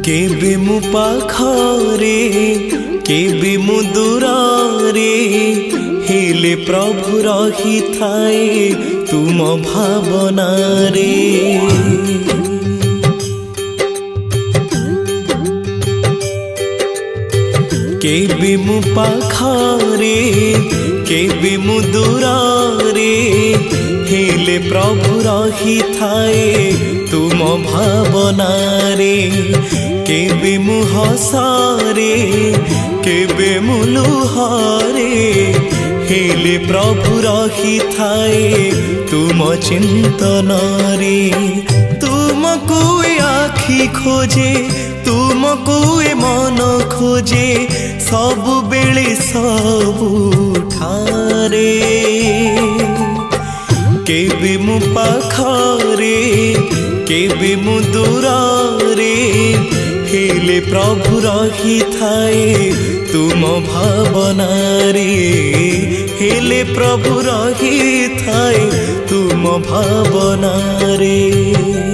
केबे मु पाखरे केबे मु दूरे हेले प्रभु रही थाए तुम भावना रे। केबे मु पाखरे केबे मु दूरे हेले प्रभु रही थाए तुम भावना रे। केबे मु हसारे केबे मु लुहारे हेले प्रभु रही थाए तुम चिंतन रे। तुमको आखि खोजे तुमको मन खोजे सबु बेले सबु ठारे। केबे मु पाखरे केबे मु दूरे हेले प्रभु रही थाए तुम भावना रे। हेले प्रभु रही थाए तुम भावना रे।